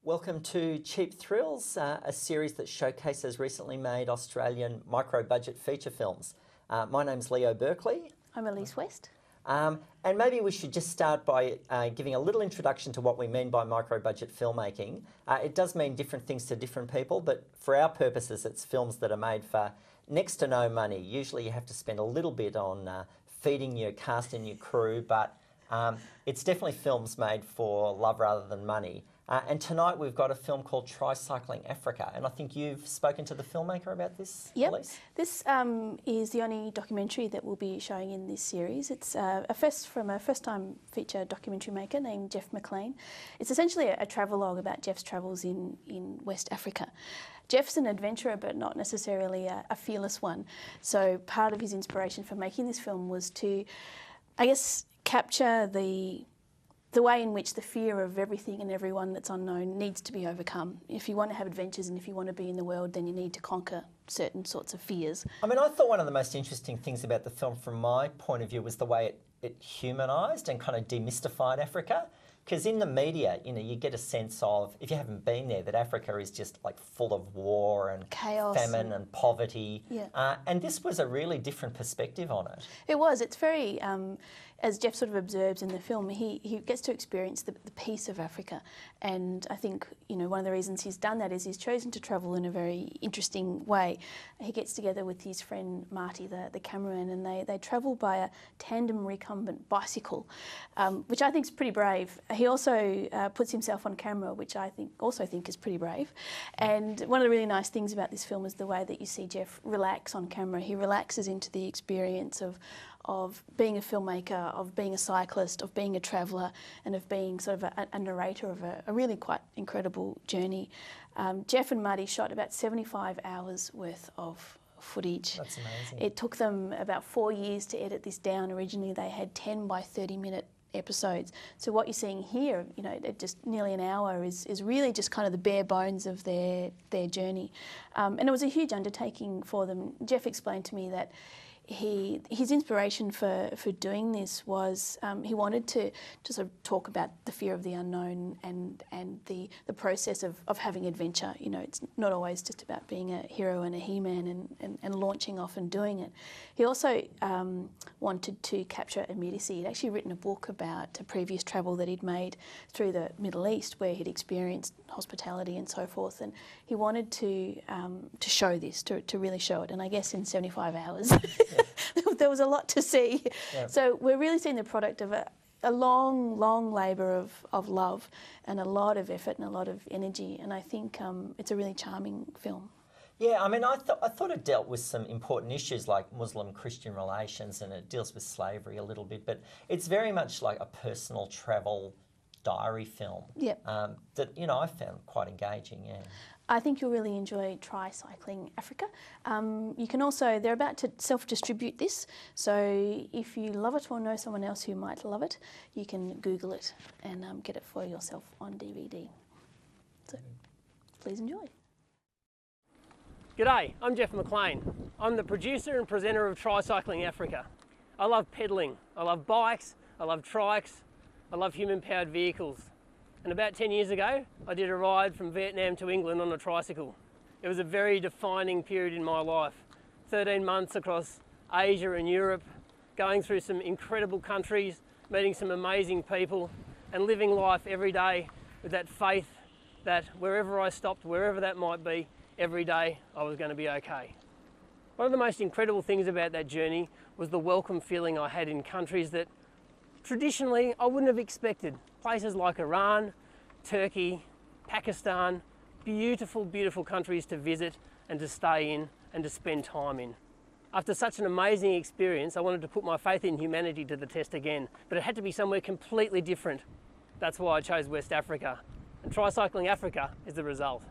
Welcome to Cheap Thrills, a series that showcases recently made Australian micro-budget feature films. My name's Leo Berkeley. I'm Elise West. And maybe we should just start by giving a little introduction to what we mean by micro-budget filmmaking. It does mean different things to different people, but for our purposes, it's films that are made for next to no money. Usually you have to spend a little bit on feeding your cast and your crew, but it's definitely films made for love rather than money. And tonight we've got a film called Tricycling Africa, and I think you've spoken to the filmmaker about this, Yep. Elise? This is the only documentary that we'll be showing in this series. It's from a first-time feature documentary maker named Jeff McLean. It's essentially a travelogue about Jeff's travels in West Africa. Jeff's an adventurer, but not necessarily a fearless one. So part of his inspiration for making this film was to, I guess, capture the way in which the fear of everything and everyone that's unknown needs to be overcome. If you want to have adventures and if you want to be in the world, then you need to conquer certain sorts of fears. I mean, I thought one of the most interesting things about the film from my point of view was the way it humanised and kind of demystified Africa. Because in the media, you know, you get a sense of, if you haven't been there, that Africa is just like full of war and chaos, famine and poverty. Yeah. And this was a really different perspective on it. It was. It's very, as Jeff sort of observes in the film, he gets to experience the peace of Africa. And I think, you know, one of the reasons he's done that is he's chosen to travel in a very interesting way. He gets together with his friend Marty, the cameraman, and they travel by a tandem recumbent bicycle, which I think is pretty brave. He also puts himself on camera, which I also think is pretty brave. And one of the really nice things about this film is the way that you see Jeff relax on camera. He relaxes into the experience of being a filmmaker, of being a cyclist, of being a traveller, and of being sort of a narrator of a really quite incredible journey. Jeff and Marty shot about 75 hours worth of footage. That's amazing. It took them about 4 years to edit this down. Originally they had 10 by 30-minute episodes. So what you're seeing here, you know, just nearly an hour is really just kind of the bare bones of their journey. And it was a huge undertaking for them. Jeff explained to me that his inspiration for doing this was he wanted to sort of talk about the fear of the unknown and the process of having adventure. You know, it's not always just about being a hero and a he-man and launching off and doing it. He also wanted to capture immediacy. He'd actually written a book about a previous travel that he'd made through the Middle East where he'd experienced hospitality and so forth, and he wanted to show this, to really show it, and I guess in 75 hours there was a lot to see. Yeah. So we're really seeing the product of a long labour of love and a lot of effort and a lot of energy, and I think it's a really charming film. Yeah, I mean, I thought it dealt with some important issues like Muslim-Christian relations, and it deals with slavery a little bit, but it's very much like a personal travel diary film. Yep. That, you know, I found quite engaging, yeah. I think you'll really enjoy Tricycling Africa. You can also, they're about to self-distribute this, so if you love it or know someone else who might love it, you can Google it and get it for yourself on DVD. So, please enjoy. G'day, I'm Jeff McLean. I'm the producer and presenter of Tricycling Africa. I love pedalling, I love bikes, I love trikes, I love human-powered vehicles. And about 10 years ago, I did a ride from Vietnam to England on a tricycle. It was a very defining period in my life. 13 months across Asia and Europe, going through some incredible countries, meeting some amazing people, and living life every day with that faith that wherever I stopped, wherever that might be, every day I was going to be okay. One of the most incredible things about that journey was the welcome feeling I had in countries that traditionally I wouldn't have expected. Places like Iran, Turkey, Pakistan, beautiful, beautiful countries to visit and to stay in and to spend time in. After such an amazing experience, I wanted to put my faith in humanity to the test again, but it had to be somewhere completely different. That's why I chose West Africa, and Tricycling Africa is the result.